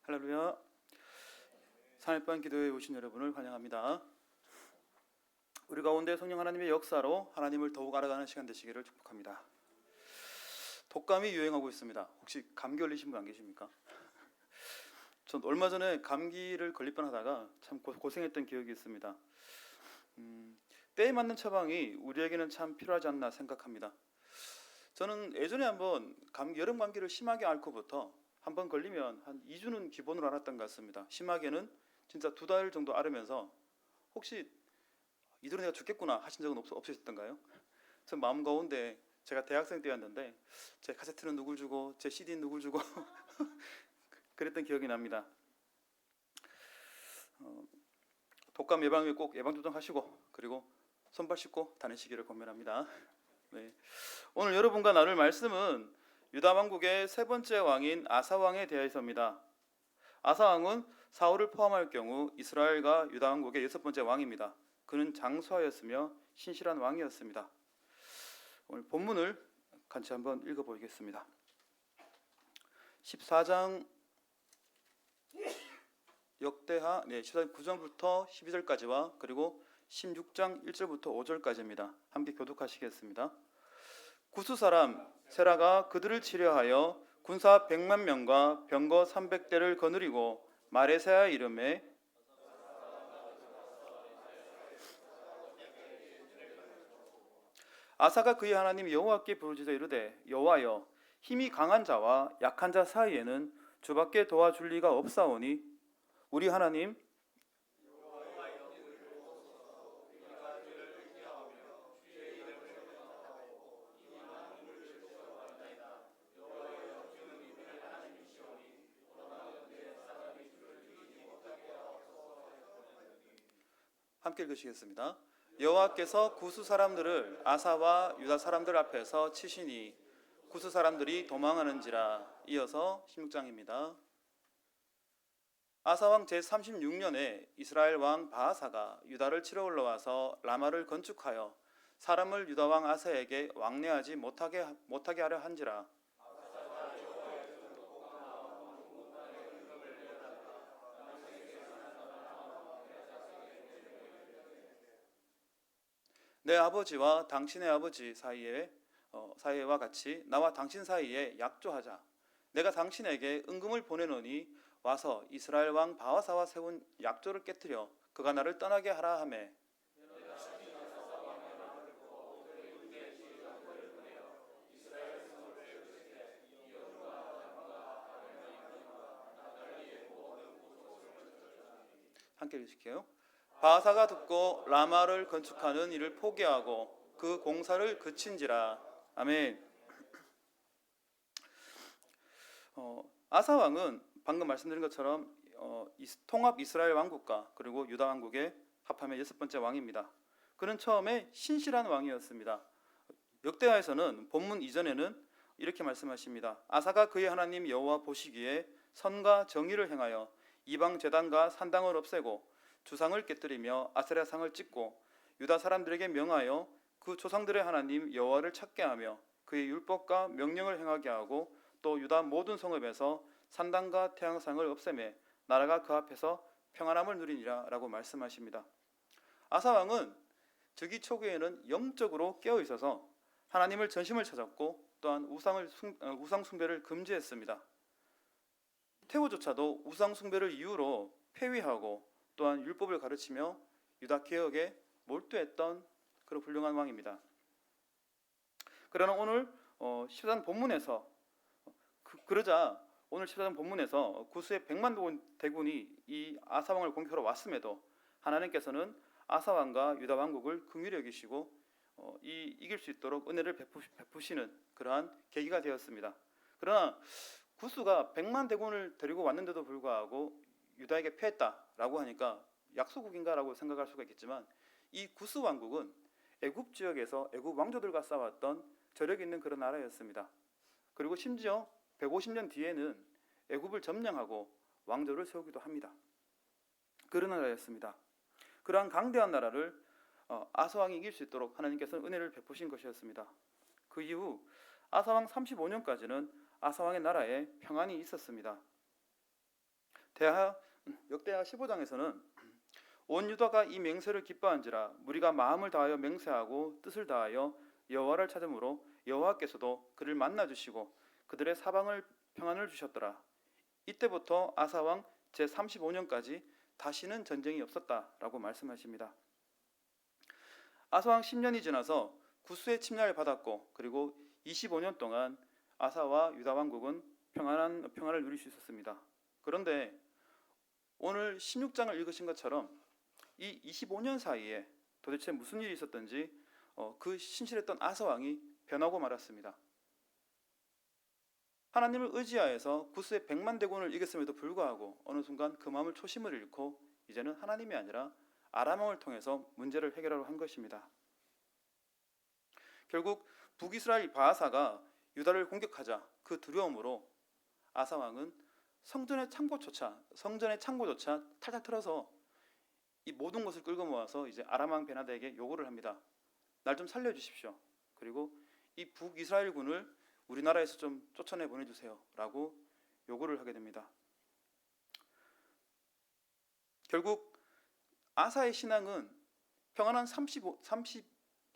할렐루야. 산일반 기도회에 오신 여러분을 환영합니다. 우리 가운데 성령 하나님의 역사로 하나님을 더욱 알아가는 시간 되시기를 축복합니다. 독감이 유행하고 있습니다. 혹시 감기 걸리신 분 안 계십니까? 전 얼마 전에 감기를 걸릴 뻔하다가 참 고생했던 기억이 있습니다. 때에 맞는 처방이 우리에게는 참 필요하지 않나 생각합니다. 저는 예전에 한번 여름 감기를 심하게 앓고부터 한번 걸리면 한 2주는 기본으로 앓았던 것 같습니다. 심하게는 진짜 2달 정도 앓으면서 혹시 이대로 내가 죽겠구나 하신 적은 없으셨던가요? 저 마음 가운데 제가 대학생 때였는데 제 카세트는 누굴 주고 제 CD는 누굴 주고 그랬던 기억이 납니다. 독감 예방에 꼭 예방접종하시고 그리고 손발 씻고 다니시기를 권면합니다. 네. 오늘 여러분과 나눌 말씀은 유다 왕국의 세 번째 왕인 아사 왕에 대해서입니다. 아사 왕은 사울을 포함할 경우 이스라엘과 유다 왕국의 6번째 왕입니다. 그는 장수하였으며 신실한 왕이었습니다. 오늘 본문을 같이 한번 읽어보겠습니다. 14장 역대하 14장 9절부터 12절까지와 그리고 16장 1절부터 5절까지입니다. 함께 교독하시겠습니다. 구스 사람 세라가 그들을 치려하여 군사 100만 명과 병거 300대를 거느리고 마레세아 이름에 아사가 그의 하나님 여호와께 부르짖어 이르되 여호와여 힘이 강한 자와 약한 자 사이에는 주밖에 도와줄 리가 없사오니 우리 하나님 함께 읽으시겠습니다. 여호와께서 구스 사람들을 아사와 유다 사람들 앞에서 치시니 구스 사람들이 도망하는지라. 이어서 16장입니다. 아사 왕 제36년에 이스라엘 왕 바아사가 유다를 치러 올라와서 라마를 건축하여 사람을 유다 왕 아사에게 왕래하지 못하게 하려 한지라. 내 아버지와 당신의 아버지 사이와 같이 나와 당신 사이에 약조하자. 내가 당신에게 은금을 보내노니 와서 이스라엘 왕 바아사와 세운 약조를 깨뜨려 그가 나를 떠나게 하라 하매 함께 읽으실게요. 바아사가 듣고 라마를 건축하는 일을 포기하고 그 공사를 그친지라. 아멘. 아사 왕은 방금 말씀드린 것처럼 통합 이스라엘 왕국과 그리고 유다 왕국의 합하면 6번째 왕입니다. 그는 처음에 신실한 왕이었습니다. 역대하에서는 본문 이전에는 이렇게 말씀하십니다. 아사가 그의 하나님 여호와 보시기에 선과 정의를 행하여 이방 제단과 산당을 없애고 주상을 깨뜨리며 아세라 상을 찢고 유다 사람들에게 명하여 그 조상들의 하나님 여호와를 찾게 하며 그의 율법과 명령을 행하게 하고 또 유다 모든 성읍에서 산당과 태양상을 없애매 나라가 그 앞에서 평안함을 누리니라 라고 말씀하십니다. 아사 왕은 즉위 초기에는 영적으로 깨어 있어서 하나님을 전심을 찾았고 또한 우상 숭배를 금지했습니다. 태후조차도 우상 숭배를 이유로 폐위하고 또한 율법을 가르치며 유다 개혁에 몰두했던 그런 훌륭한 왕입니다. 그러나 오늘 14장 본문에서 그러자 오늘 14장 본문에서 구스의 100만 대군이 이 아사 왕을 공격하러 왔음에도 하나님께서는 아사 왕과 유다 왕국을 긍휼히 여기시고 이길 수 있도록 은혜를 베푸시는 그러한 계기가 되었습니다. 그러나 구스가 100만 대군을 데리고 왔는데도 불구하고 유다에게 패했다라고 하니까 약소국인가라고 생각할 수가 있겠지만 이 구스 왕국은 애굽 지역에서 애굽 왕조들과 싸웠던 저력 있는 그런 나라였습니다. 그리고 심지어 150년 뒤에는 애굽을 점령하고 왕조를 세우기도 합니다. 그런 나라였습니다. 그러한 강대한 나라를 아사 왕이 이길 수 있도록 하나님께서는 은혜를 베푸신 것이었습니다. 그 이후 아사 왕 35년까지는 아사 왕의 나라에 평안이 있었습니다. 역대하 15장에서는 온 유다가 이 맹세를 기뻐한지라 무리가 마음을 다하여 맹세하고 뜻을 다하여 여호와를 찾음으로 여호와께서도 그를 만나 주시고 그들의 사방을 평안을 주셨더라. 이때부터 아사 왕 제 35년까지 다시는 전쟁이 없었다라고 말씀하십니다. 아사 왕 10년이 지나서 구스의 침략을 받았고 그리고 25년 동안 아사와 유다 왕국은 평안을 누릴 수 있었습니다. 그런데 오늘 16장을 읽으신 것처럼 이 25년 사이에 도대체 무슨 일이 있었던지 그 신실했던 아사 왕이 변하고 말았습니다. 하나님을 의지하여서 구스의 100만 대군을 이겼음에도 불구하고 어느 순간 그 마음을 초심을 잃고 이제는 하나님이 아니라 아람 왕을 통해서 문제를 해결하려 한 것입니다. 결국 북이스라엘 바하사가 유다를 공격하자 그 두려움으로 아사 왕은 성전의 창고조차 탈탈 털어서 이 모든 것을 끌고 모아서 이제 아람 왕 베나다에게 요구를 합니다. 날 좀 살려주십시오. 그리고 이 북이스라엘 군을 우리나라에서 좀 쫓아내 보내주세요 라고 요구를 하게 됩니다. 결국 아사의 신앙은 평안한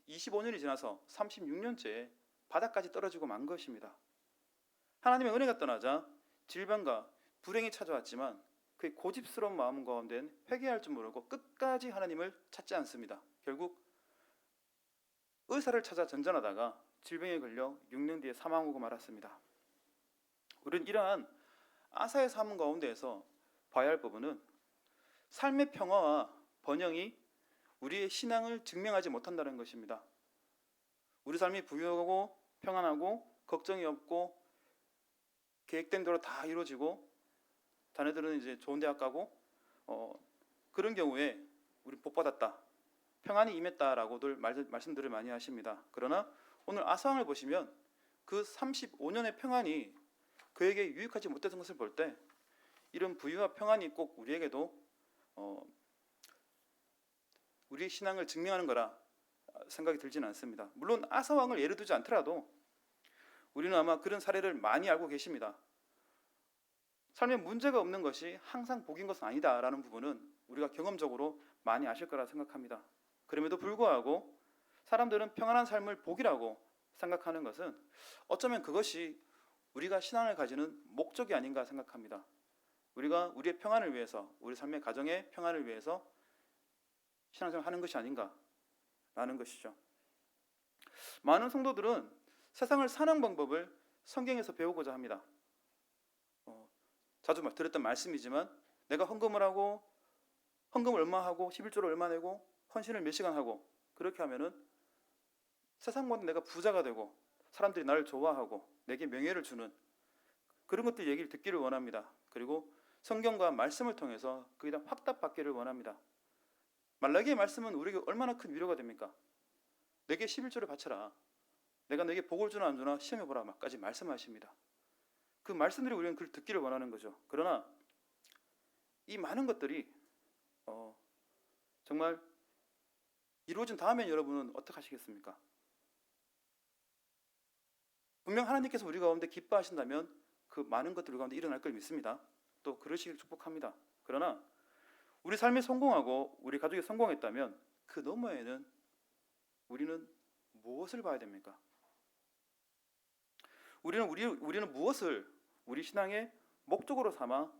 25년이 지나서 36년째에 바닥까지 떨어지고 만 것입니다. 하나님의 은혜가 떠나자 질병과 불행이 찾아왔지만 그의 고집스러운 마음 가운데는 회개할 줄 모르고 끝까지 하나님을 찾지 않습니다. 결국 의사를 찾아 전전하다가 질병에 걸려 6년 뒤에 사망하고 말았습니다. 우리는 이러한 아사의 삶 가운데에서 봐야 할 부분은 삶의 평화와 번영이 우리의 신앙을 증명하지 못한다는 것입니다. 우리 삶이 부유하고 평안하고 걱정이 없고 계획된 대로 다 이루어지고 자녀들은 이제 좋은 대학 가고 그런 경우에 우리 복 받았다, 평안이 임했다라고들 말씀들을 많이 하십니다. 그러나 오늘 아사왕을 보시면 그 35년의 평안이 그에게 유익하지 못했던 것을 볼 때 이런 부유와 평안이 꼭 우리에게도 우리의 신앙을 증명하는 거라 생각이 들지는 않습니다. 물론 아사왕을 예를 들지 않더라도 우리는 아마 그런 사례를 많이 알고 계십니다. 삶에 문제가 없는 것이 항상 복인 것은 아니다라는 부분은 우리가 경험적으로 많이 아실 거라 생각합니다. 그럼에도 불구하고 사람들은 평안한 삶을 복이라고 생각하는 것은 어쩌면 그것이 우리가 신앙을 가지는 목적이 아닌가 생각합니다. 우리가 우리의 평안을 위해서, 우리 삶의 가정의 평안을 위해서 신앙생활을 하는 것이 아닌가라는 것이죠. 많은 성도들은 세상을 사는 방법을 성경에서 배우고자 합니다. 자주 들었던 말씀이지만 내가 헌금을 얼마 하고 11조를 얼마 내고 헌신을 몇 시간 하고 그렇게 하면은 세상보다 내가 부자가 되고 사람들이 나를 좋아하고 내게 명예를 주는 그런 것들 얘기를 듣기를 원합니다. 그리고 성경과 말씀을 통해서 거기다 확답받기를 원합니다. 말라기의 말씀은 우리에게 얼마나 큰 위로가 됩니까? 내게 11조를 바쳐라. 내가 내게 복을 주나 안 주나 시험해보라 막까지 말씀하십니다. 그 말씀들이 우리는 그걸 듣기를 원하는 거죠. 그러나 이 많은 것들이 정말 이루어진 다음에 여러분은 어떻게 하시겠습니까? 분명 하나님께서 우리 가운데 기뻐하신다면 그 많은 것들 우리 가운데 일어날 걸 믿습니다. 또 그러시길 축복합니다. 그러나 우리 삶이 성공하고 우리 가족이 성공했다면 그 너머에는 우리는 무엇을 봐야 됩니까? 우리는 무엇을 우리 신앙의 목적으로 삼아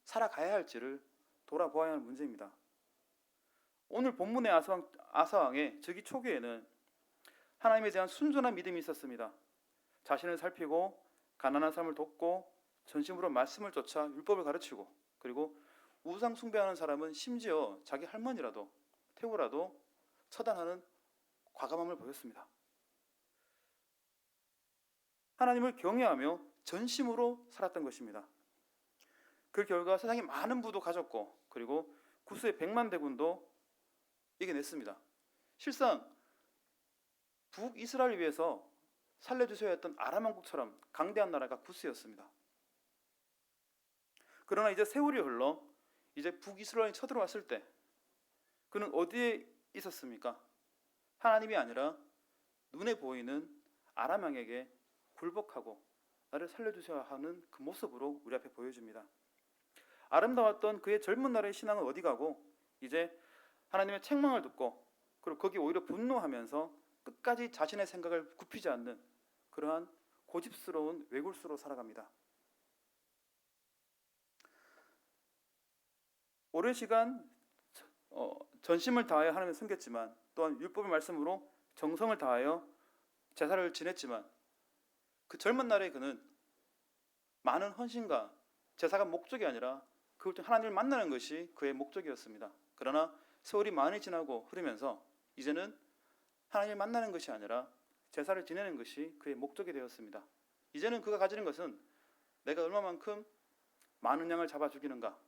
살아가야 할지를 돌아보아야 하는 문제입니다. 오늘 본문의 아사왕의 즉위 초기에는 하나님에 대한 순전한 믿음이 있었습니다. 자신을 살피고 가난한 사람을 돕고 전심으로 말씀을 쫓아 율법을 가르치고 그리고 우상 숭배하는 사람은 심지어 자기 할머니라도 태우라도 처단하는 과감함을 보였습니다. 하나님을 경외하며 전심으로 살았던 것입니다. 그 결과 세상에 많은 부도 가졌고 그리고 구스의 100만 대군도 이겨냈습니다. 실상 북이스라엘을 위해서 살려주셔야 했던 아람 왕국처럼 강대한 나라가 구스였습니다. 그러나 이제 세월이 흘러 이제 북이스라엘이 쳐들어왔을 때 그는 어디에 있었습니까? 하나님이 아니라 눈에 보이는 아람 왕에게 굴복하고 나를 살려주셔야 하는 그 모습으로 우리 앞에 보여줍니다. 아름다웠던 그의 젊은 날의 신앙은 어디 가고 이제 하나님의 책망을 듣고 그리고 거기에 오히려 분노하면서 끝까지 자신의 생각을 굽히지 않는 그러한 고집스러운 외골수로 살아갑니다. 오랜 시간 전심을 다하여 하나님을 섬겼지만 또한 율법의 말씀으로 정성을 다하여 제사를 지냈지만 그 젊은 날에 그는 많은 헌신과 제사가 목적이 아니라 그걸 통해 하나님을 만나는 것이 그의 목적이었습니다. 그러나 세월이 많이 지나고 흐르면서 이제는 하나님을 만나는 것이 아니라 제사를 지내는 것이 그의 목적이 되었습니다. 이제는 그가 가지는 것은 내가 얼마만큼 많은 양을 잡아 죽이는가,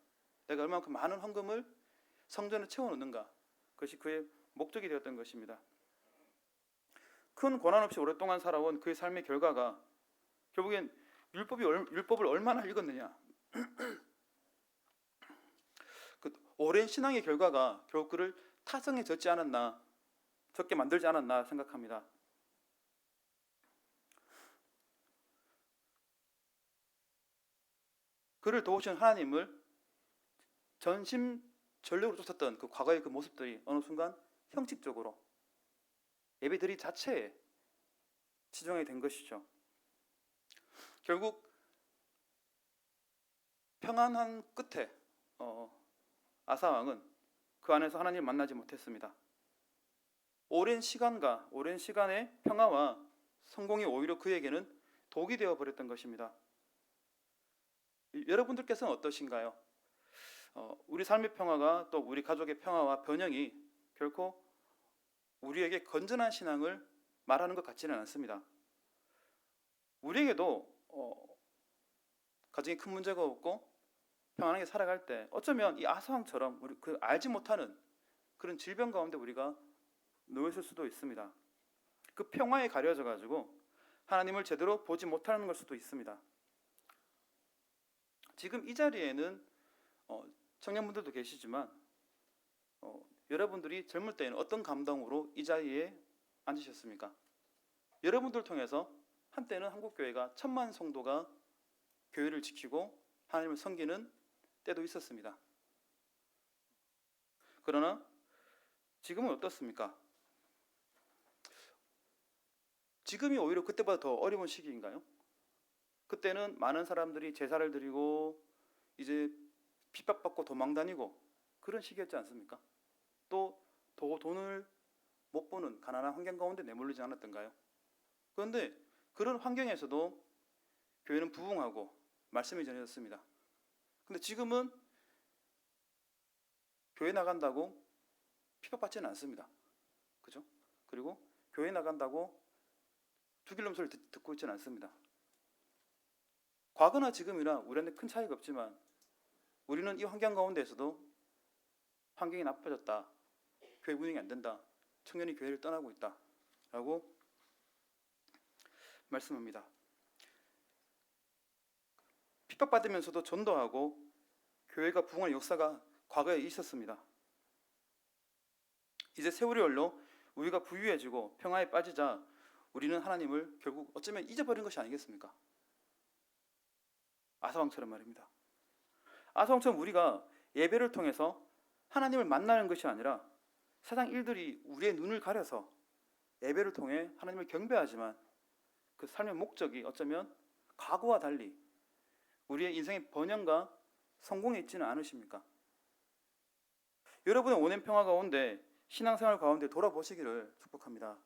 내가 얼마만큼 많은 헌금을 성전에 채워놓는가, 그것이 그의 목적이 되었던 것입니다. 큰 고난 없이 오랫동안 살아온 그의 삶의 결과가 결국엔 율법을 얼마나 읽었느냐, 그 오랜 신앙의 결과가 결국 그를 타성에 젖지 만들지 않았나 생각합니다. 그를 도우신 하나님을 전심전력으로 쫓았던 그 과거의 그 모습들이 어느 순간 형식적으로 예배드리 자체에 치중하게 된 것이죠. 결국 평안한 끝에 아사 왕은 그 안에서 하나님을 만나지 못했습니다. 오랜 시간의 평화와 성공이 오히려 그에게는 독이 되어 버렸던 것입니다. 여러분들께서는 어떠신가요? 우리 삶의 평화가 또 우리 가족의 평화와 번영이 결코 우리에게 건전한 신앙을 말하는 것 같지는 않습니다. 우리에게도 가정에 큰 문제가 없고 평안하게 살아갈 때 어쩌면 이 아사왕처럼 우리 그 알지 못하는 그런 질병 가운데 우리가 놓여 있을 수도 있습니다. 그 평화에 가려져 가지고 하나님을 제대로 보지 못하는 걸 수도 있습니다. 지금 이 자리에는 청년분들도 계시지만 여러분들이 젊을 때에는 어떤 감동으로 이 자리에 앉으셨습니까? 여러분들 통해서 한때는 한국교회가 1000만 성도가 교회를 지키고 하나님을 섬기는 때도 있었습니다. 그러나 지금은 어떻습니까? 지금이 오히려 그때보다 더 어려운 시기인가요? 그때는 많은 사람들이 제사를 드리고 이제 핍박받고 도망다니고 그런 시기였지 않습니까? 또 돈을 못 버는 가난한 환경 가운데 내몰리지 않았던가요? 그런데 그런 환경에서도 교회는 부흥하고 말씀이 전해졌습니다. 근데 지금은 교회 나간다고 핍박받지는 않습니다. 그죠? 그리고 교회 나간다고 죽일놈 소리 듣고 있지는 않습니다. 과거나 지금이나 우리한테 큰 차이가 없지만 우리는 이 환경 가운데에서도 환경이 나빠졌다, 교회 운영이 안 된다, 청년이 교회를 떠나고 있다 라고 말씀합니다. 핍박받으면서도 전도하고 교회가 부흥할 역사가 과거에 있었습니다. 이제 세월이 흘러 우리가 부유해지고 평화에 빠지자 우리는 하나님을 결국 어쩌면 잊어버린 것이 아니겠습니까? 아사왕처럼 말입니다. 아사왕처럼 우리가 예배를 통해서 하나님을 만나는 것이 아니라 세상 일들이 우리의 눈을 가려서 예배를 통해 하나님을 경배하지만 그 삶의 목적이 어쩌면 과거와 달리 우리의 인생의 번영과 성공에 있지는 않으십니까? 여러분의 오랜 평화 가운데 신앙생활 가운데 돌아보시기를 축복합니다.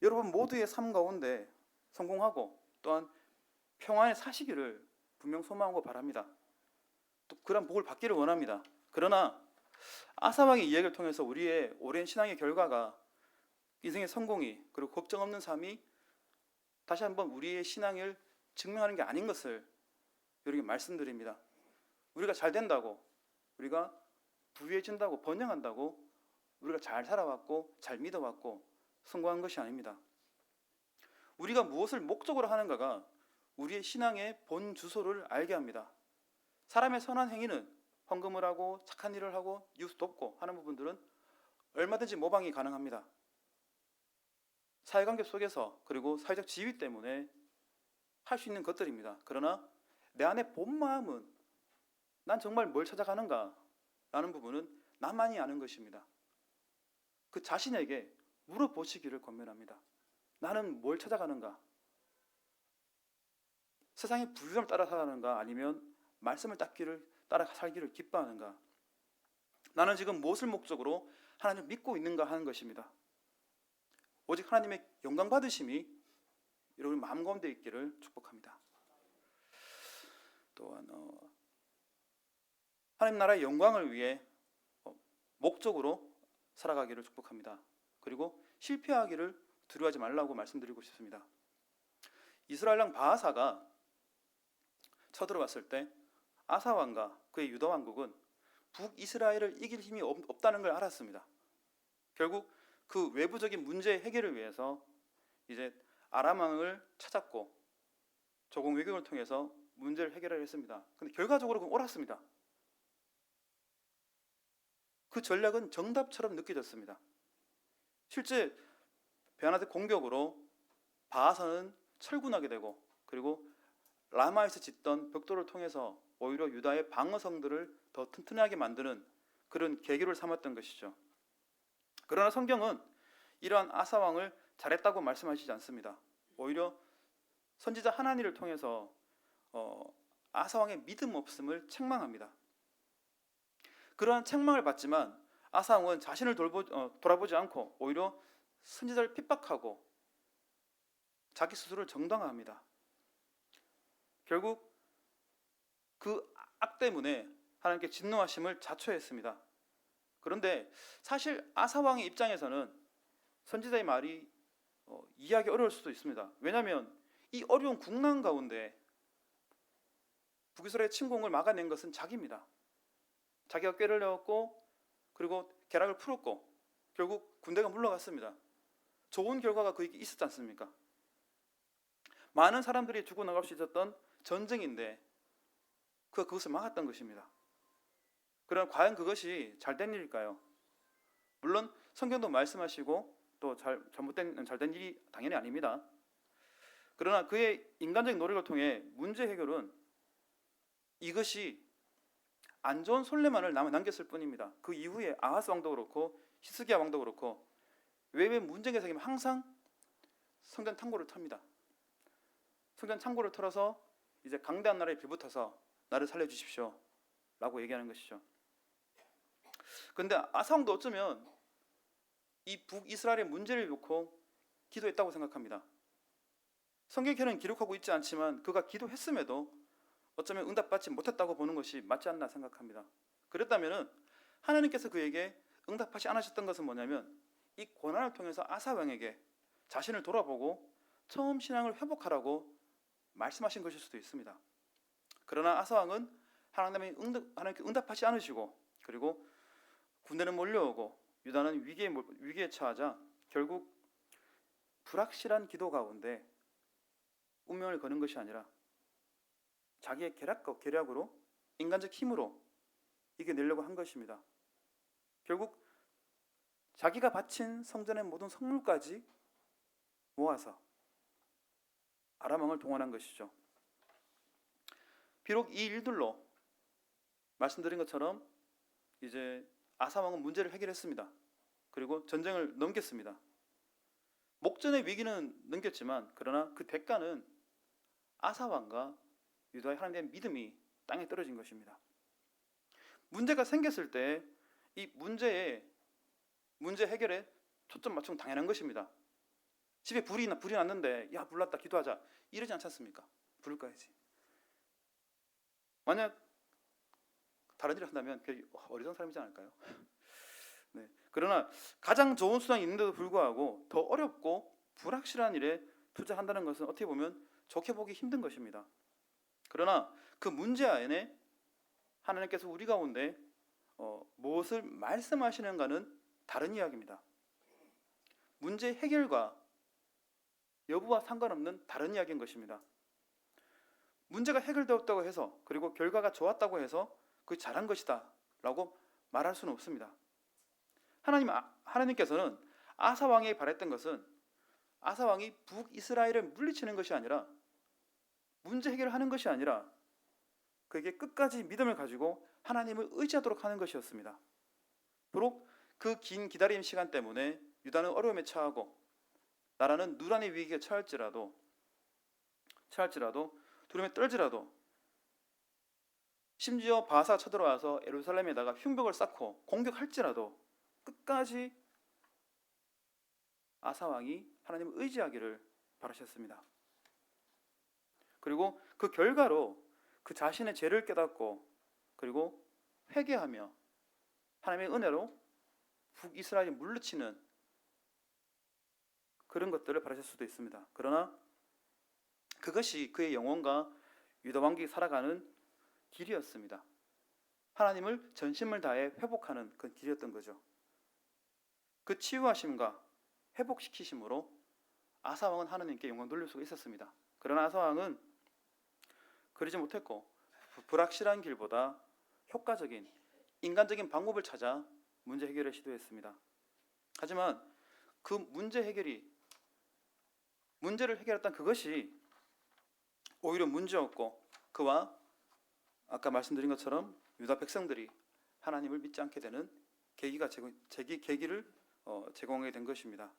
여러분 모두의 삶 가운데 성공하고 또한 평안에 사시기를 분명 소망하고 바랍니다. 또 그런 복을 받기를 원합니다. 그러나 아사왕의 이야기를 통해서 우리의 오랜 신앙의 결과가 인생의 성공이 그리고 걱정 없는 삶이 다시 한번 우리의 신앙을 증명하는 게 아닌 것을 여러분께 말씀드립니다. 우리가 잘 된다고, 우리가 부유해진다고, 번영한다고 우리가 잘 살아왔고 잘 믿어왔고 성공한 것이 아닙니다. 우리가 무엇을 목적으로 하는가가 우리의 신앙의 본 주소를 알게 합니다. 사람의 선한 행위는 헌금을 하고 착한 일을 하고 이웃을 돕고 하는 부분들은 얼마든지 모방이 가능합니다. 사회관계 속에서 그리고 사회적 지위 때문에 할 수 있는 것들입니다. 그러나 내 안에 본 마음은 난 정말 뭘 찾아가는가? 라는 부분은 나만이 아는 것입니다. 그 자신에게 물어보시기를 권면합니다. 나는 뭘 찾아가는가? 세상의 부유함을 따라 살아가는가? 아니면 말씀을 따라 살기를 기뻐하는가? 나는 지금 무엇을 목적으로 하나님을 믿고 있는가 하는 것입니다. 오직 하나님의 영광 받으심이 여러분 마음 가운데 있기를 축복합니다. 또한 하나님 나라의 영광을 위해 목적으로 살아가기를 축복합니다. 그리고 실패하기를 두려워하지 말라고 말씀드리고 싶습니다. 이스라엘 왕 바하사가 쳐들어왔을 때 아사 왕과 그의 유다 왕국은 북이스라엘을 이길 힘이 없다는 걸 알았습니다. 결국 그 외부적인 문제 해결을 위해서 이제 아람 왕을 찾았고 조공 외교를 통해서 문제를 해결을 했습니다. 근데 결과적으로 그건 옳았습니다. 그 전략은 정답처럼 느껴졌습니다. 실제 베나드 공격으로 바하사는 철군하게 되고 그리고 라마에서 짓던 벽돌을 통해서 오히려 유다의 방어성들을 더 튼튼하게 만드는 그런 계기를 삼았던 것이죠. 그러나 성경은 이러한 아사 왕을 잘했다고 말씀하시지 않습니다. 오히려 선지자 하나니를 통해서 아사 왕의 믿음 없음을 책망합니다. 그러한 책망을 받지만 아사 왕은 자신을 돌아보지 않고 오히려 선지자를 핍박하고 자기 스스로를 정당화합니다. 결국 그 악 때문에 하나님께 진노하심을 자초했습니다. 그런데 사실 아사 왕의 입장에서는 선지자의 말이 이해하기 어려울 수도 있습니다. 왜냐하면 이 어려운 국난 가운데 북이스라엘의 침공을 막아낸 것은 자기입니다. 자기가 꾀를 내었고 그리고 계략을 풀었고 결국 군대가 물러갔습니다. 좋은 결과가 그에게 있었지 않습니까? 많은 사람들이 죽어나갈 수 있었던 전쟁인데 그가 그것을 막았던 것입니다. 그럼 과연 그것이 잘된 일일까요? 물론 성경도 말씀하시고 또 잘된 일이 당연히 아닙니다. 그러나 그의 인간적인 노력을 통해 문제 해결은 이것이 안 좋은 솔레만을 남겼을 뿐입니다. 그 이후에 아하스 왕도 그렇고 히스기야 왕도 그렇고 외부의 문제가 생기면 항상 성전 창고를 텁니다. 성전 창고를 털어서 이제 강대한 나라에 빌붙어서 나를 살려주십시오 라고 얘기하는 것이죠. 그런데 아사 왕도 어쩌면 이 북이스라엘의 문제를 놓고 기도했다고 생각합니다. 성경에는 기록하고 있지 않지만 그가 기도했음에도 어쩌면 응답받지 못했다고 보는 것이 맞지 않나 생각합니다. 그랬다면 하나님께서 그에게 응답하지 않으셨던 것은 뭐냐면 이 고난을 통해서 아사 왕에게 자신을 돌아보고 처음 신앙을 회복하라고 말씀하신 것일 수도 있습니다. 그러나 아사 왕은 하나님께 응답하지 않으시고 그리고 군대는 몰려오고 유다는 위기에 처하자 결국 불확실한 기도 가운데 운명을 거는 것이 아니라 자기의 계략으로 인간적 힘으로 이겨내려고 한 것입니다. 결국 자기가 바친 성전의 모든 성물까지 모아서 아람 왕을 동원한 것이죠. 비록 이 일들로 말씀드린 것처럼 이제 아사 왕은 문제를 해결했습니다. 그리고 전쟁을 넘겼습니다. 목전의 위기는 넘겼지만 그러나 그 대가는 아사 왕과 유다의 하나님에 대한 믿음이 땅에 떨어진 것입니다. 문제가 생겼을 때 이 문제 해결에 초점 맞추면 당연한 것입니다. 집에 불이 났는데 야 불 났다 기도하자 이러지 않지 않습니까? 불을 꺼야지. 만약 다른 일을 한다면 어리석은 사람이지 않을까요? 네. 그러나 가장 좋은 수단이 있는데도 불구하고 더 어렵고 불확실한 일에 투자한다는 것은 어떻게 보면 좋게 보기 힘든 것입니다. 그러나 그 문제 안에 하나님께서 우리 가운데 무엇을 말씀하시는가는 다른 이야기입니다. 문제 해결과 여부와 상관없는 다른 이야기인 것입니다. 문제가 해결되었다고 해서 그리고 결과가 좋았다고 해서 그게 잘한 것이다 라고 말할 수는 없습니다. 하나님께서는 아사 왕이 바랬던 것은 아사 왕이 북이스라엘을 물리치는 것이 아니라 문제 해결을 하는 것이 아니라 그에게 끝까지 믿음을 가지고 하나님을 의지하도록 하는 것이었습니다. 비록 그 긴 기다림 시간 때문에 유다는 어려움에 처하고 나라는 누란의 위기에 처할지라도 두려움에 떨지라도 심지어 바사가 쳐들어와서 예루살렘에다가 흉벽을 쌓고 공격할지라도 끝까지 아사 왕이 하나님을 의지하기를 바라셨습니다. 그리고 그 결과로 그 자신의 죄를 깨닫고 그리고 회개하며 하나님의 은혜로 북이스라엘이 물리치는 그런 것들을 바라실 수도 있습니다. 그러나 그것이 그의 영혼과 유다 왕국이 살아가는 길이었습니다. 하나님을 전심을 다해 회복하는 그 길이었던 거죠. 그 치유하심과 회복시키심으로 아사 왕은 하나님께 영광 돌릴 수가 있었습니다. 그러나 아사 왕은 그러지 못했고 불확실한 길보다 효과적인 인간적인 방법을 찾아 문제 해결을 시도했습니다. 하지만 그 문제를 해결했던 그것이 오히려 문제였고 그와 아까 말씀드린 것처럼 유다 백성들이 하나님을 믿지 않게 되는 계기를 제공하게 된 것입니다.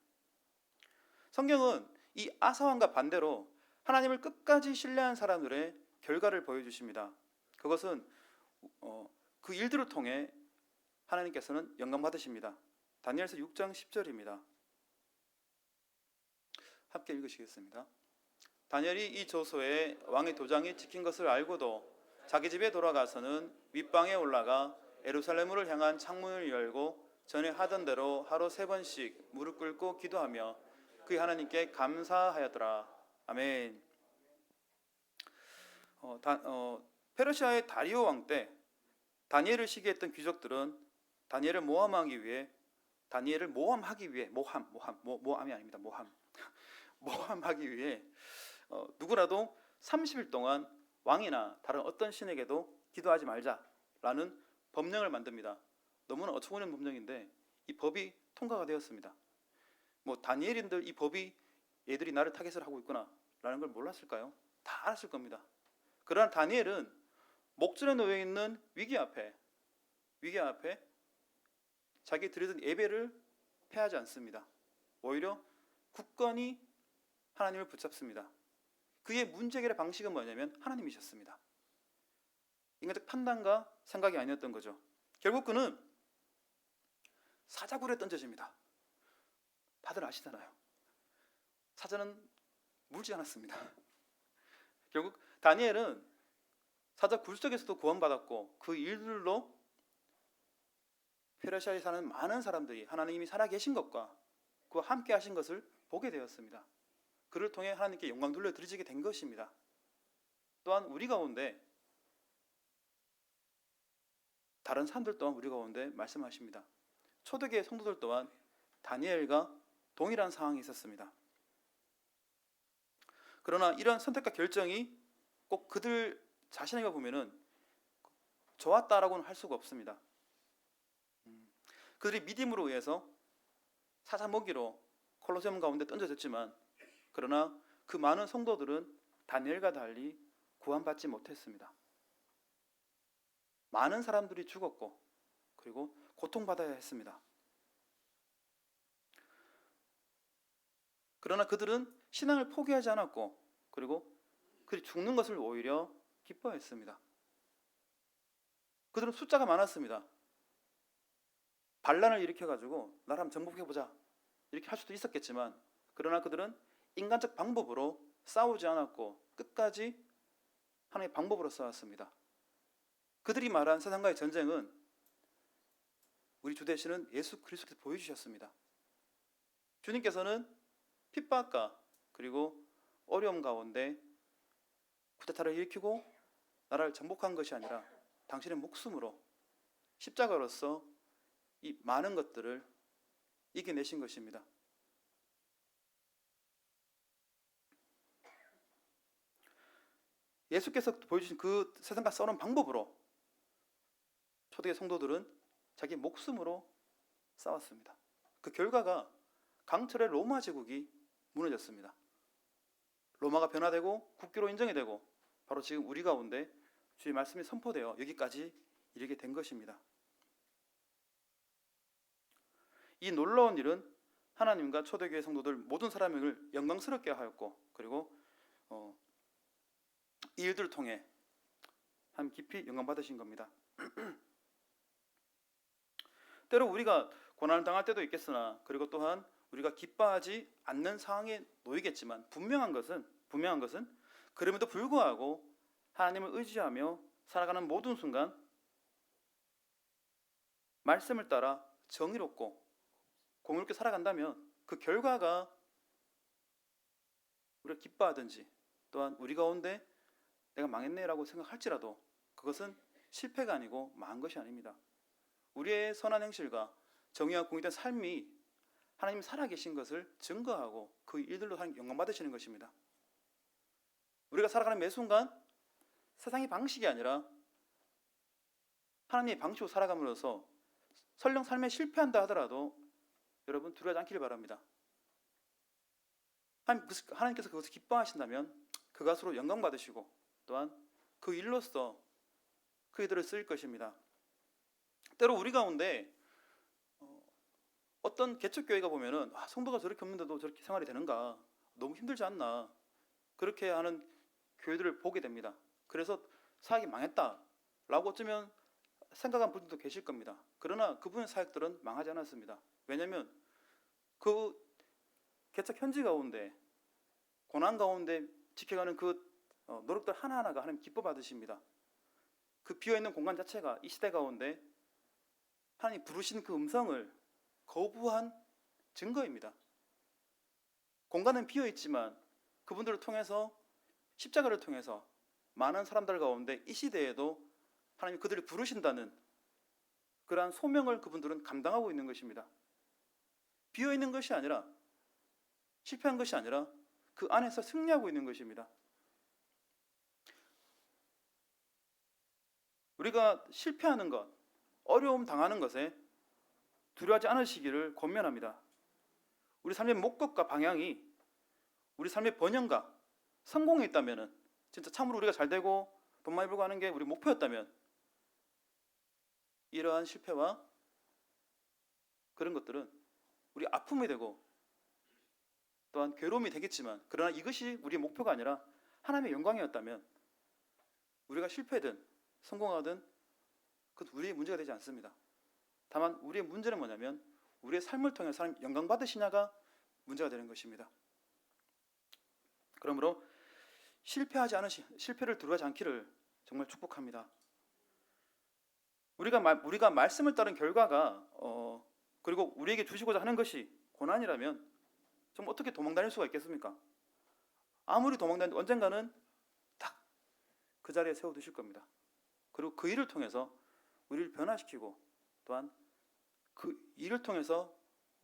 성경은 이 아사 왕과 반대로 하나님을 끝까지 신뢰한 사람들의 결과를 보여주십니다. 그것은 그 일들을 통해 하나님께서는 영광 받으십니다. 다니엘서 6장 10절입니다. 함께 읽으시겠습니다. 다니엘이 이 조서에 왕의 도장이 찍힌 것을 알고도 자기 집에 돌아가서는 윗방에 올라가 예루살렘으로 향한 창문을 열고 전에 하던 대로 하루 3번씩 무릎 꿇고 기도하며 그의 하나님께 감사하였더라. 아멘. 페르시아의 다리오 왕 때 다니엘을 시기했던 귀족들은 다니엘을 모함하기 위해 모함하기 위해 누구라도 30일 동안 왕이나 다른 어떤 신에게도 기도하지 말자라는 법령을 만듭니다. 너무나 어처구니없는 법령인데 이 법이 통과가 되었습니다. 다니엘인들 이 법이 얘들이 나를 타겟을 하고 있구나라는 걸 몰랐을까요? 다 알았을 겁니다. 그러나 다니엘은 목전에 놓여 있는 위기 앞에 자기 드리던 예배를 패하지 않습니다. 오히려 굳건히 하나님을 붙잡습니다. 그의 문제 해결의 방식은 뭐냐면 하나님이셨습니다. 인간적 판단과 생각이 아니었던 거죠. 결국 그는 사자굴에 던져집니다. 다들 아시잖아요. 사자는 물지 않았습니다. 결국 다니엘은 사자 굴 속에서도 구원받았고 그 일들로 페르시아에 사는 많은 사람들이 하나님이 살아계신 것과 그와 함께 하신 것을 보게 되었습니다. 그를 통해 하나님께 영광 돌려드리게 된 것입니다. 또한 우리 가운데 다른 사람들 또한 우리 가운데 말씀하십니다. 초대교회 성도들 또한 다니엘과 동일한 상황이 있었습니다. 그러나 이러한 선택과 결정이 꼭 그들 자신에게 보면은 좋았다라고는 할 수가 없습니다. 그들이 믿음으로 의해서 사자 먹이로 콜로세움 가운데 던져졌지만 그러나 그 많은 성도들은 다니엘과 달리 구원받지 못했습니다. 많은 사람들이 죽었고 그리고 고통받아야 했습니다. 그러나 그들은 신앙을 포기하지 않았고 그리고 그들이 죽는 것을 오히려 기뻐했습니다. 그들은 숫자가 많았습니다. 반란을 일으켜가지고 나를 한번 정복해보자 이렇게 할 수도 있었겠지만 그러나 그들은 인간적 방법으로 싸우지 않았고 끝까지 하나님의 방법으로 싸웠습니다. 그들이 말한 세상과의 전쟁은 우리 주 되시는 예수 그리스도께서 보여주셨습니다. 주님께서는 핍박과 그리고 어려움 가운데 쿠데타를 일으키고 나라를 정복한 것이 아니라 당신의 목숨으로 십자가로서 이 많은 것들을 이겨내신 것입니다. 예수께서 보여주신 그 세상과 싸우는 방법으로 초대의 성도들은 자기 목숨으로 싸웠습니다. 그 결과가 강철의 로마 제국이 무너졌습니다. 로마가 변화되고 국교로 인정이 되고 바로 지금 우리 가운데 주의 말씀이 선포되어 여기까지 이르게 된 것입니다. 이 놀라운 일은 하나님과 초대교회 성도들 모든 사람을 영광스럽게 하였고, 그리고 이 일들을 통해 하나님 깊이 영광 받으신 겁니다. 때로 우리가 고난을 당할 때도 있겠으나, 그리고 또한 우리가 기뻐하지 않는 상황에 놓이겠지만, 분명한 것은 그럼에도 불구하고 하나님을 의지하며 살아가는 모든 순간 말씀을 따라 정의롭고 공의롭게 살아간다면 그 결과가 우리가 기뻐하든지, 또한 우리 가운데 내가 망했네라고 생각할지라도 그것은 실패가 아니고 망한 것이 아닙니다. 우리의 선한 행실과 정의와 공의된 삶이 하나님이 살아계신 것을 증거하고 그 일들로 하나님 영광 받으시는 것입니다. 우리가 살아가는 매 순간 세상의 방식이 아니라 하나님의 방식으로 살아감으로써 설령 삶에 실패한다 하더라도 여러분 두려워하지 않기를 바랍니다. 하나님께서 그것을 기뻐하신다면 그것으로 영광 받으시고, 또한 그 일로써 그 이들을 쓰일 것입니다. 때로 우리 가운데 어떤 개척교회가 보면은 성도가 저렇게 없는데도 저렇게 생활이 되는가, 너무 힘들지 않나, 그렇게 하는 교회들을 보게 됩니다. 그래서 사역이 망했다라고 어쩌면 생각한 분들도 계실 겁니다. 그러나 그분의 사역들은 망하지 않았습니다. 왜냐하면 그 개척 현지 가운데 고난 가운데 지켜가는 그 노력들 하나하나가 하나님 기뻐 받으십니다. 그 비어있는 공간 자체가 이 시대 가운데 하나님 부르신 그 음성을 거부한 증거입니다. 공간은 비어있지만 그분들을 통해서, 십자가를 통해서 많은 사람들 가운데 이 시대에도 하나님 그들을 부르신다는 그러한 소명을 그분들은 감당하고 있는 것입니다. 비어있는 것이 아니라, 실패한 것이 아니라 그 안에서 승리하고 있는 것입니다. 우리가 실패하는 것, 어려움 당하는 것에 두려워하지 않으시기를 권면합니다. 우리 삶의 목적과 방향이, 우리 삶의 번영과 성공에 있다면, 진짜 참으로 우리가 잘 되고 돈 많이 벌고 하는 게 우리 목표였다면, 이러한 실패와 그런 것들은 우리 아픔이 되고 또한 괴로움이 되겠지만, 그러나 이것이 우리의 목표가 아니라 하나님의 영광이었다면 우리가 실패든 성공하든 그것은 우리의 문제가 되지 않습니다. 다만 우리의 문제는 뭐냐면 우리의 삶을 통해서 하나님 영광 받으시냐가 문제가 되는 것입니다. 그러므로 실패를 두려워하지 않기를 정말 축복합니다. 우리가 말씀을 따른 결과가 그리고 우리에게 주시고자 하는 것이 고난이라면 좀 어떻게 도망다닐 수가 있겠습니까? 아무리 도망다녀도 언젠가는 딱 그 자리에 세워두실 겁니다. 그리고 그 일을 통해서 우리를 변화시키고, 또한 그 일을 통해서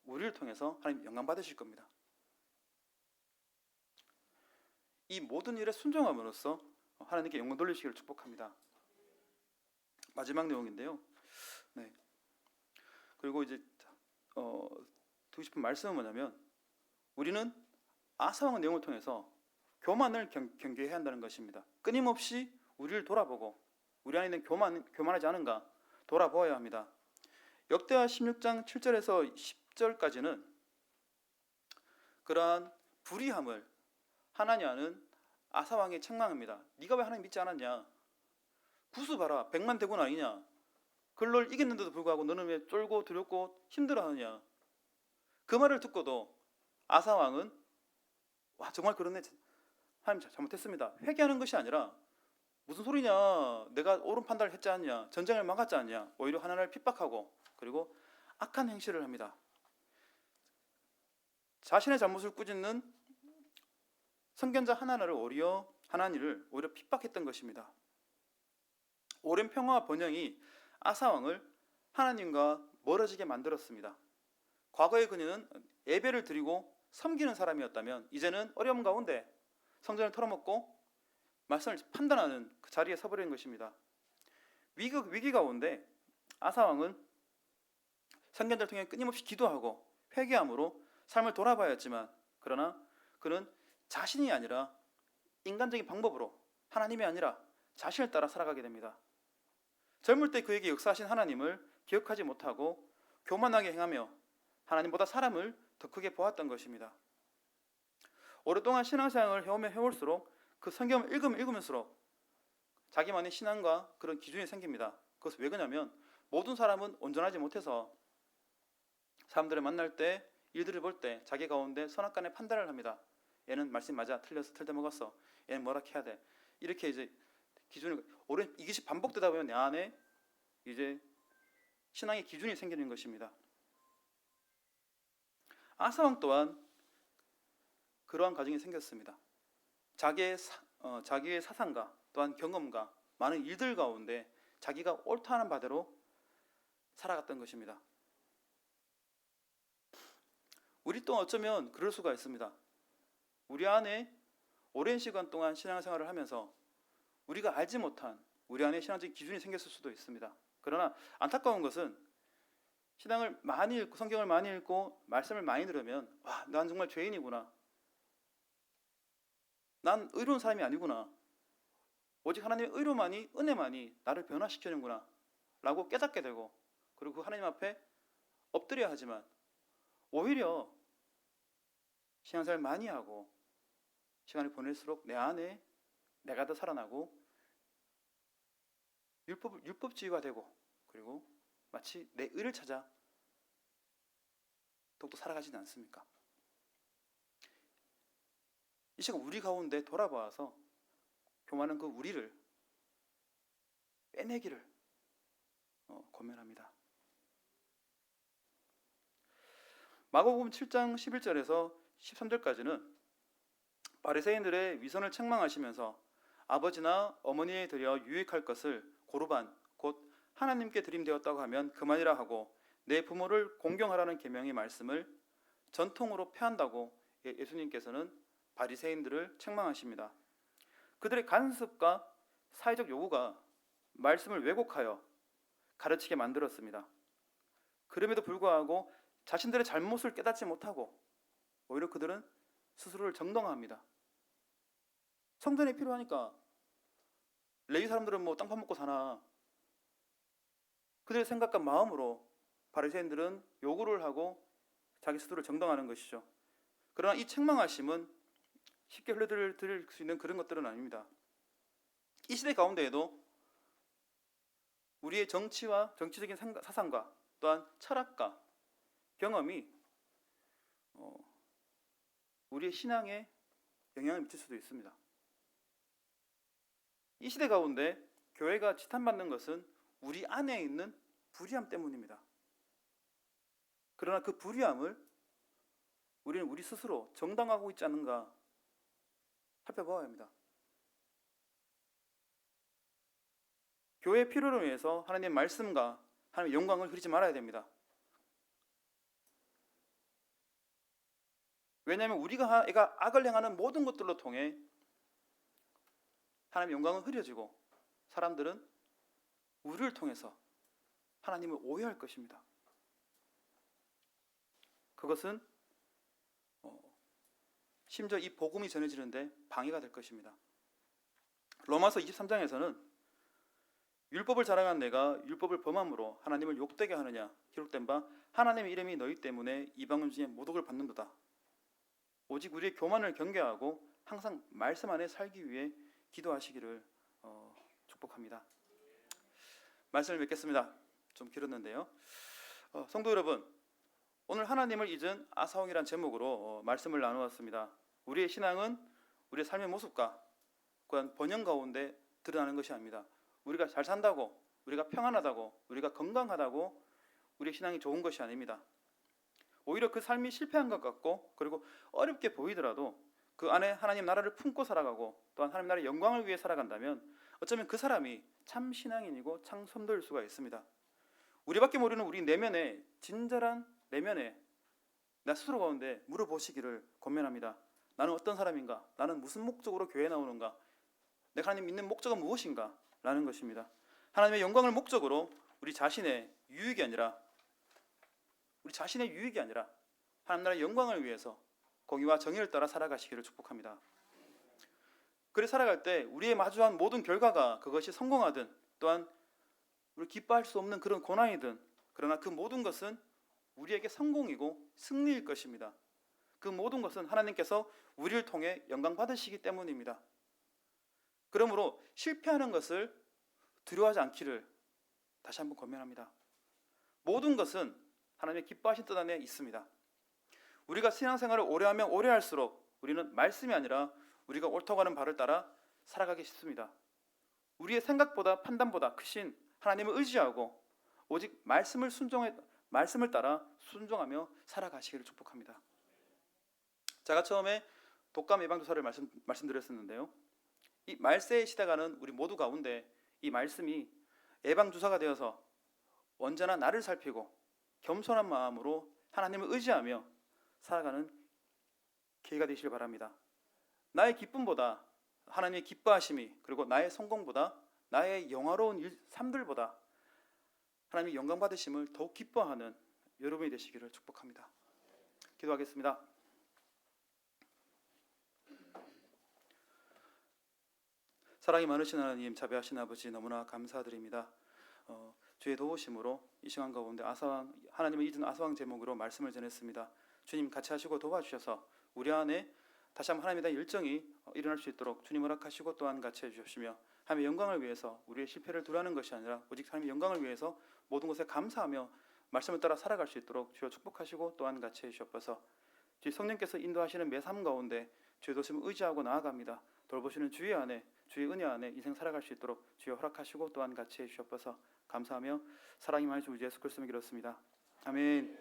우리를 통해서 하나님 영광 받으실 겁니다. 이 모든 일에 순종함으로써 하나님께 영광 돌리시기를 축복합니다. 마지막 내용인데요. 네. 그리고 이제 드리고 싶은 말씀은 뭐냐면, 우리는 아사왕의 내용을 통해서 교만을 경계해야 한다는 것입니다. 끊임없이 우리를 돌아보고 우리 안에 있는 교만하지 않은가 돌아보아야 합니다. 역대하 16장 7절에서 10절까지는 그러한 불의함을 하나냐는 아사왕에 책망합니다. 네가 왜 하나님 믿지 않았냐? 구수 봐라, 100만 대군 아니냐? 그걸 이겼는데도 불구하고 너는 왜 쫄고 두렵고 힘들어하느냐? 그 말을 듣고도 아사왕은 정말 그러네, 하나님 잘못했습니다, 회개하는 것이 아니라 무슨 소리냐, 내가 옳은 판단을 했지 않냐, 전쟁을 막았지 않냐, 오히려 하나님을 핍박하고 그리고 악한 행실을 합니다. 자신의 잘못을 꾸짖는 선견자 하나니를 오히려 핍박했던 것입니다. 오랜 평화와 번영이 아사왕을 하나님과 멀어지게 만들었습니다. 과거의 그녀는 예배를 드리고 섬기는 사람이었다면, 이제는 어려움 가운데 성전을 털어먹고 말씀을 판단하는 그 자리에 서버린 것입니다. 위기 가운데 아사왕은 선견자를 통해 끊임없이 기도하고 회개함으로 삶을 돌아봐야 했지만, 그러나 그는 자신이 아니라 인간적인 방법으로, 하나님이 아니라 자신을 따라 살아가게 됩니다. 젊을 때 그에게 역사하신 하나님을 기억하지 못하고 교만하게 행하며 하나님보다 사람을 더 크게 보았던 것입니다. 오랫동안 신앙생활을 해올수록 그 성경을 읽으면서록 자기만의 신앙과 그런 기준이 생깁니다. 그것은 왜 그러냐면 모든 사람은 온전하지 못해서 사람들을 만날 때, 일들을 볼 때 자기 가운데 선악간의 판단을 합니다. 얘는 말씀 맞아, 틀렸어, 틀대 먹었어, 얘는 뭐라 해야 돼, 이렇게 이제 기준을 오래 이것이 반복되다 보면 내 안에 이제 신앙의 기준이 생기는 것입니다. 아사 왕 또한 그러한 과정이 생겼습니다. 자기의 사상과 또한 경험과 많은 일들 가운데 자기가 옳다는 바대로 살아갔던 것입니다. 우리 또한 어쩌면 그럴 수가 있습니다. 우리 안에 오랜 시간 동안 신앙생활을 하면서 우리가 알지 못한 우리 안에 신앙적인 기준이 생겼을 수도 있습니다. 그러나 안타까운 것은 신앙을 많이 읽고 성경을 많이 읽고 말씀을 많이 들으면 와, 난 정말 죄인이구나, 난 의로운 사람이 아니구나, 오직 하나님의 의로만이, 은혜만이 나를 변화시키는구나 라고 깨닫게 되고, 그리고 그 하나님 앞에 엎드려야 하지만 오히려 신앙생활을 많이 하고 시간을 보낼수록 내 안에 내가 더 살아나고 율법주의가 되고, 그리고 마치 내 의를 찾아 더욱더 살아가지는 않습니까? 이 시간 우리 가운데 돌아봐서 교만한 그 우리를 빼내기를 권면합니다. 마가복음 7장 11절에서 13절까지는 바리새인들의 위선을 책망하시면서 아버지나 어머니에 드려 유익할 것을 고르반 곧 하나님께 드림되었다고 하면 그만이라 하고 내 부모를 공경하라는 계명의 말씀을 전통으로 폐한다고 예수님께서는 바리새인들을 책망하십니다. 그들의 간섭과 사회적 요구가 말씀을 왜곡하여 가르치게 만들었습니다. 그럼에도 불구하고 자신들의 잘못을 깨닫지 못하고 오히려 그들은 스스로를 정당화합니다. 성전이 필요하니까 레위 사람들은 뭐 땅 파먹고 사나, 그들의 생각과 마음으로 바리새인들은 요구를 하고 자기 스스로를 정당화하는 것이죠. 그러나 이 책망하심은 쉽게 흘려들일 수 있는 그런 것들은 아닙니다. 이 시대 가운데에도 우리의 정치와 정치적인 사상과 또한 철학과 경험이 우리의 신앙에 영향을 미칠 수도 있습니다. 이 시대 가운데 교회가 지탄받는 것은 우리 안에 있는 불의함 때문입니다. 그러나 그 불의함을 우리는 우리 스스로 정당화하고 있지 않은가 살펴봐야 합니다. 교회의 필요를 위해서 하나님의 말씀과 하나님의 영광을 흐리지 말아야 됩니다. 왜냐하면 우리가 악을 행하는 모든 것들로 통해 하나님의 영광은 흐려지고 사람들은 우리를 통해서 하나님을 오해할 것입니다. 그것은 심지어 이 복음이 전해지는데 방해가 될 것입니다. 로마서 23장에서는 율법을 자랑한 내가 율법을 범함으로 하나님을 욕되게 하느냐 기록된 바 하나님의 이름이 너희 때문에 이방인 중에 모독을 받는도다. 오직 우리의 교만을 경계하고 항상 말씀 안에 살기 위해 기도하시기를 축복합니다. 말씀을 맺겠습니다. 좀 길었는데요. 성도 여러분, 오늘 하나님을 잊은 아사왕이란 제목으로 말씀을 나누었습니다. 우리의 신앙은 우리의 삶의 모습과 그한 번영 가운데 드러나는 것이 아닙니다. 우리가 잘 산다고, 우리가 평안하다고, 우리가 건강하다고 우리의 신앙이 좋은 것이 아닙니다. 오히려 그 삶이 실패한 것 같고 그리고 어렵게 보이더라도 그 안에 하나님 나라를 품고 살아가고 또한 하나님 나라의 영광을 위해 살아간다면 어쩌면 그 사람이 참 신앙인이고 참 선도일 수가 있습니다. 우리밖에 모르는 우리 내면에, 진절한 내면에 나 스스로 가운데 물어보시기를 권면합니다. 나는 어떤 사람인가? 나는 무슨 목적으로 교회에 나오는가? 내가 하나님 믿는 목적은 무엇인가? 라는 것입니다. 하나님의 영광을 목적으로 우리 자신의 유익이 아니라 하나님 나라의 영광을 위해서 공의와 정의를 따라 살아가시기를 축복합니다. 그래 살아갈 때 우리의 마주한 모든 결과가 그것이 성공하든 또한 우리 기뻐할 수 없는 그런 고난이든 그러나 그 모든 것은 우리에게 성공이고 승리일 것입니다. 그 모든 것은 하나님께서 우리를 통해 영광 받으시기 때문입니다. 그러므로 실패하는 것을 두려워하지 않기를 다시 한번 권면합니다. 모든 것은 하나님의 기뻐하신 뜻 안에 있습니다. 우리가 신앙생활을 오래 하면 오래 할수록 우리는 말씀이 아니라 우리가 옳다고 하는 바를 따라 살아가기 쉽습니다. 우리의 생각보다 판단보다 크신 하나님을 의지하고 오직 말씀을 따라 순종하며 살아가시기를 축복합니다. 제가 처음에 독감 예방주사를 말씀드렸었는데요. 이 말세에 시대가는 우리 모두 가운데 이 말씀이 예방주사가 되어서 언제나 나를 살피고 겸손한 마음으로 하나님을 의지하며 살아가는 기회가 되시길 바랍니다. 나의 기쁨보다 하나님의 기뻐하심이, 그리고 나의 성공보다 나의 영화로운 삶들보다 하나님의 영광 받으심을 더욱 기뻐하는 여러분이 되시기를 축복합니다. 기도하겠습니다. 사랑이 많으신 하나님, 자비하신 아버지, 너무나 감사드립니다. 주의 도우심으로 이 시간 가운데 하나님을 잊은 아사왕 제목으로 말씀을 전했습니다. 주님 같이 하시고 도와주셔서 우리 안에 다시 한번 하나님에 대한 열정이 일어날 수 있도록 주님 허락하시고 또한 같이 해주시며, 하나님의 영광을 위해서 우리의 실패를 두려워하는 것이 아니라 오직 하나님의 영광을 위해서 모든 것에 감사하며 말씀을 따라 살아갈 수 있도록 주여 축복하시고 또한 같이 해주셔서, 주의 성령께서 인도하시는 매 삶 가운데 주의 도심을 의지하고 나아갑니다. 돌보시는 주의 안에, 주의 은혜 안에 인생 살아갈 수 있도록 주여 허락하시고 또한 같이 해주셔서 감사하며 사랑이 많으신 우리 예수 그리스도를 기도했습니다. 아멘.